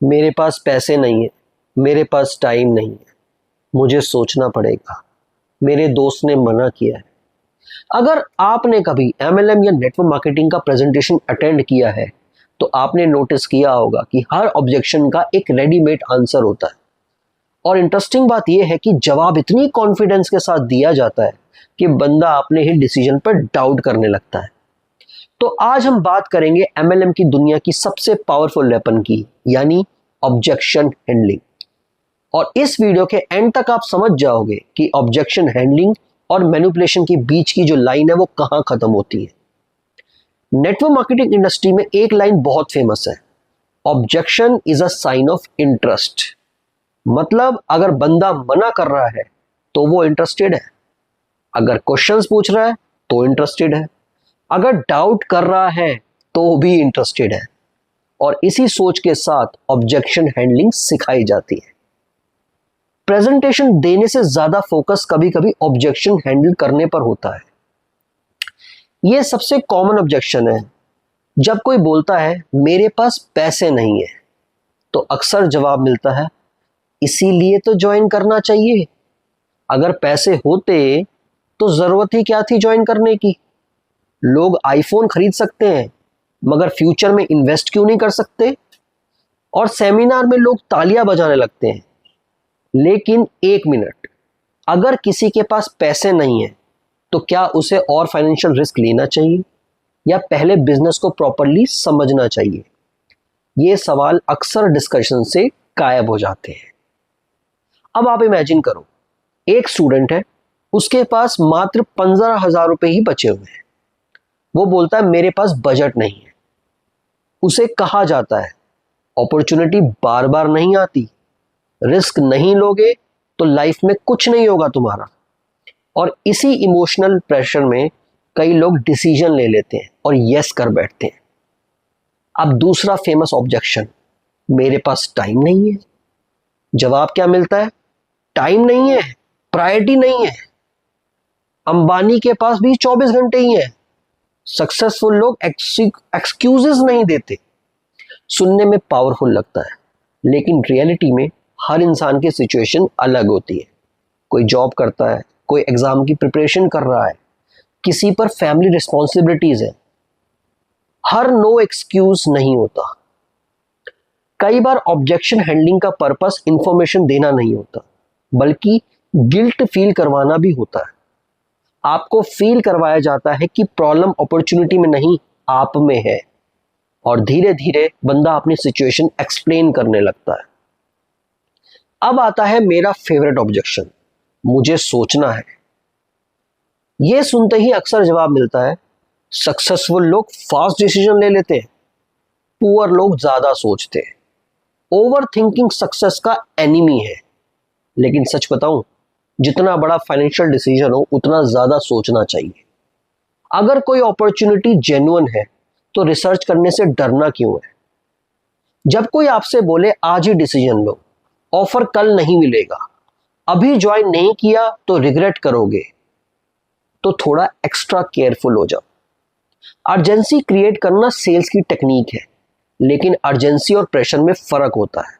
मेरे पास पैसे नहीं है, मेरे पास टाइम नहीं है, मुझे सोचना पड़ेगा, मेरे दोस्त ने मना किया है। अगर आपने कभी एमएलएम या नेटवर्क मार्केटिंग का प्रेजेंटेशन अटेंड किया है तो आपने नोटिस किया होगा कि हर ऑब्जेक्शन का एक रेडीमेड आंसर होता है। और इंटरेस्टिंग बात यह है कि जवाब इतनी कॉन्फिडेंस के साथ दिया जाता है कि बंदा अपने ही डिसीजन पर डाउट करने लगता है। तो आज हम बात करेंगे एमएलएम की दुनिया की सबसे पावरफुल वेपन की, यानी ऑब्जेक्शन हैंडलिंग। और इस वीडियो के एंड तक आप समझ जाओगे कि ऑब्जेक्शन हैंडलिंग और मैनिपुलेशन के बीच की जो लाइन है वो कहां खत्म होती है। नेटवर्क मार्केटिंग इंडस्ट्री में एक लाइन बहुत फेमस है, objection is a sign of interest. मतलब अगर बंदा मना कर रहा है तो वो इंटरेस्टेड है, अगर क्वेश्चंस पूछ रहा है तो इंटरेस्टेड है, अगर डाउट कर रहा है तो भी इंटरेस्टेड है। और इसी सोच के साथ ऑब्जेक्शन हैंडलिंग सिखाई जाती है। प्रेजेंटेशन देने से ज्यादा फोकस कभी कभी ऑब्जेक्शन हैंडल करने पर होता है। यह सबसे कॉमन ऑब्जेक्शन है। जब कोई बोलता है मेरे पास पैसे नहीं है तो अक्सर जवाब मिलता है इसीलिए तो ज्वाइन करना चाहिए। अगर पैसे होते तो जरूरत ही क्या थी ज्वाइन करने की। लोग आईफोन खरीद सकते हैं मगर फ्यूचर में इन्वेस्ट क्यों नहीं कर सकते। और सेमिनार में लोग तालियां बजाने लगते हैं। लेकिन एक मिनट, अगर किसी के पास पैसे नहीं है तो क्या उसे और फाइनेंशियल रिस्क लेना चाहिए या पहले बिजनेस को प्रॉपरली समझना चाहिए। ये सवाल अक्सर डिस्कशन से गायब हो जाते हैं। अब आप इमेजिन करो, एक स्टूडेंट है, उसके पास मात्र 15,000 रुपए ही बचे हुए हैं। वो बोलता है मेरे पास बजट नहीं है। उसे कहा जाता है अपॉर्चुनिटी बार बार नहीं आती, रिस्क नहीं लोगे तो लाइफ में कुछ नहीं होगा तुम्हारा। और इसी इमोशनल प्रेशर में कई लोग डिसीजन ले लेते हैं और यस कर बैठते हैं। अब दूसरा फेमस ऑब्जेक्शन, मेरे पास टाइम नहीं है। जवाब क्या मिलता है, टाइम नहीं है, प्रायोरिटी नहीं है। अंबानी के पास भी 24 घंटे ही है। सक्सेसफुल लोग एक्सक्यूजेस नहीं देते। सुनने में पावरफुल लगता है लेकिन रियलिटी में हर इंसान की सिचुएशन अलग होती है। कोई जॉब करता है, कोई एग्जाम की प्रिपरेशन कर रहा है, किसी पर फैमिली रिस्पॉन्सिबिलिटीज है। हर नो एक्सक्यूज नहीं होता। कई बार ऑब्जेक्शन हैंडलिंग का पर्पस इंफॉर्मेशन देना नहीं होता बल्कि गिल्ट फील करवाना भी होता है। आपको फील करवाया जाता है कि प्रॉब्लम अपॉर्चुनिटी में नहीं आप में है। और धीरे धीरे बंदा अपनी सिचुएशन एक्सप्लेन करने लगता है। अब आता है मेरा फेवरेट ऑब्जेक्शन, मुझे सोचना है। यह सुनते ही अक्सर जवाब मिलता है सक्सेसफुल लोग फास्ट डिसीजन ले लेते हैं, पुअर लोग ज्यादा सोचते हैं। ओवर थिंकिंग सक्सेस का एनिमी है। लेकिन सच बताऊं, जितना बड़ा फाइनेंशियल डिसीजन हो उतना ज्यादा सोचना चाहिए। अगर कोई अपॉर्चुनिटी जेन्युइन है तो रिसर्च करने से डरना क्यों है। जब कोई आपसे बोले आज ही डिसीजन लो, ऑफर कल नहीं मिलेगा, अभी ज्वाइन नहीं किया तो रिग्रेट करोगे, तो थोड़ा एक्स्ट्रा केयरफुल हो जाओ। अर्जेंसी क्रिएट करना सेल्स की टेक्निक है लेकिन अर्जेंसी और प्रेशर में फर्क होता है।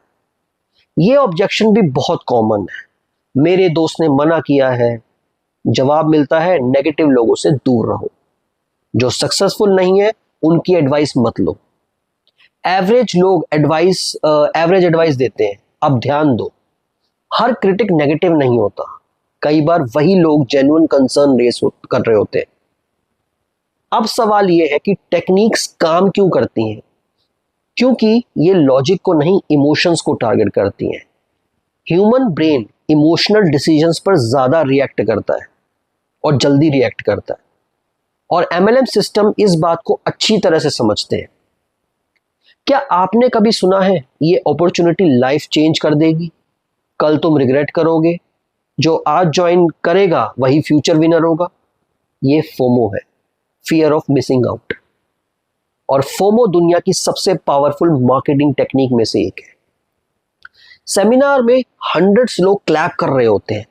यह ऑब्जेक्शन भी बहुत कॉमन है, मेरे दोस्त ने मना किया है। जवाब मिलता है नेगेटिव लोगों से दूर रहो, जो सक्सेसफुल नहीं है उनकी एडवाइस मत लो। एवरेज लोग एवरेज एडवाइस देते हैं, अब ध्यान दो, हर क्रिटिक नेगेटिव नहीं होता। कई बार वही लोग जेन्युइन कंसर्न रेस कर रहे होते हैं। अब सवाल यह है कि टेक्निक्स काम क्यों करती हैं। क्योंकि ये लॉजिक को नहीं इमोशंस को टारगेट करती हैं। ह्यूमन ब्रेन इमोशनल डिसीजंस पर ज्यादा रिएक्ट करता है और जल्दी रिएक्ट करता है। और एमएलएम सिस्टम इस बात को अच्छी तरह से समझते हैं। क्या आपने कभी सुना है ये अपॉर्चुनिटी लाइफ चेंज कर देगी, कल तुम रिग्रेट करोगे, जो आज ज्वाइन करेगा वही फ्यूचर विनर होगा। ये फोमो है, फियर ऑफ मिसिंग आउट। और फोमो दुनिया की सबसे पावरफुल मार्केटिंग टेक्निक में से एक है। सेमिनार में हंड्रेड्स लोग क्लैप कर रहे होते हैं,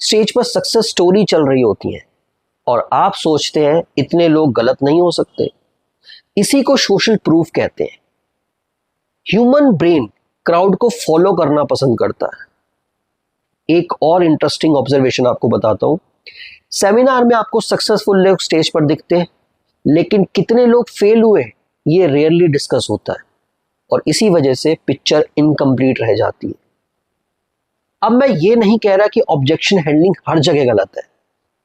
स्टेज पर सक्सेस स्टोरी चल रही होती है और आप सोचते हैं इतने लोग गलत नहीं हो सकते। इसी को सोशल प्रूफ कहते हैं। ह्यूमन ब्रेन क्राउड को फॉलो करना पसंद करता है। एक और इंटरेस्टिंग ऑब्जर्वेशन आपको बताता हूं, सेमिनार में आपको सक्सेसफुल लोग स्टेज पर दिखते हैं, लेकिन कितने लोग फेल हुए ये रेयरली डिस्कस होता है और इसी वजह से पिक्चर इनकम्प्लीट रह जाती है। अब मैं ये नहीं कह रहा कि ऑब्जेक्शन हैंडलिंग हर जगह गलत है।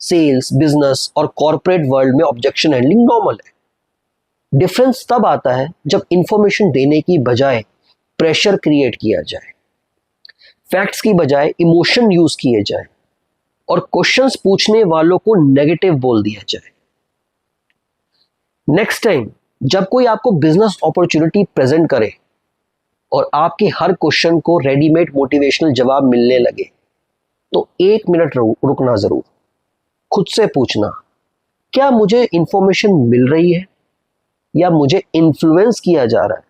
सेल्स, बिजनेस और कॉर्पोरेट वर्ल्ड में ऑब्जेक्शन हैंडलिंग नॉर्मल है। डिफरेंस तब आता है जब इंफॉर्मेशन देने की बजाय प्रेशर क्रिएट किया जाए, फैक्ट्स की बजाय इमोशन यूज किए जाए और क्वेश्चंस पूछने वालों को नेगेटिव बोल दिया जाए। नेक्स्ट टाइम जब कोई आपको बिजनेस अपॉर्चुनिटी प्रेजेंट करे और आपके हर क्वेश्चन को रेडीमेड मोटिवेशनल जवाब मिलने लगे, तो 1 मिनट रुकना जरूर। खुद से पूछना, क्या मुझे इंफॉर्मेशन मिल रही है या मुझे इन्फ्लुएंस किया जा रहा है?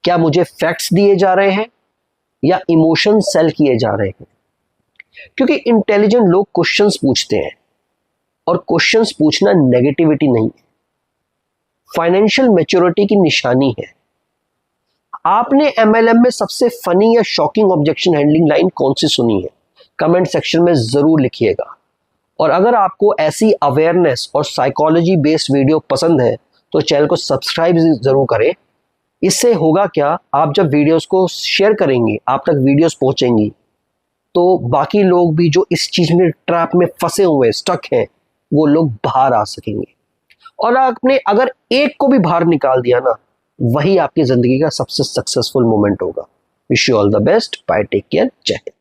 क्या मुझे फैक्ट्स दिए जा रहे हैं या इमोशन सेल किए जा रहे हैं? क्योंकि इंटेलिजेंट लोग क्वेश्चंस पूछते हैं और क्वेश्चंस पूछना नेगेटिविटी नहीं है, फाइनेंशियल मैच्योरिटी की निशानी है। आपने एमएलएम में सबसे फनी या शॉकिंग ऑब्जेक्शन हैंडलिंग लाइन कौन सी सुनी है? कमेंट सेक्शन में जरूर लिखिएगा। और अगर आपको ऐसी अवेयरनेस और साइकोलॉजी बेस्ड वीडियो पसंद है तो चैनल को सब्सक्राइब जरूर करें। इससे होगा क्या, आप जब वीडियोस को शेयर करेंगे, आप तक वीडियोस पहुंचेंगी, तो बाकी लोग भी जो इस चीज में ट्रैप में फंसे हुए स्टक हैं, वो लोग बाहर आ सकेंगे। और आपने अगर एक को भी बाहर निकाल दिया ना, वही आपकी जिंदगी का सबसे सक्सेसफुल मोमेंट होगा। Wish you all the best, bye, take care, Jai Hind.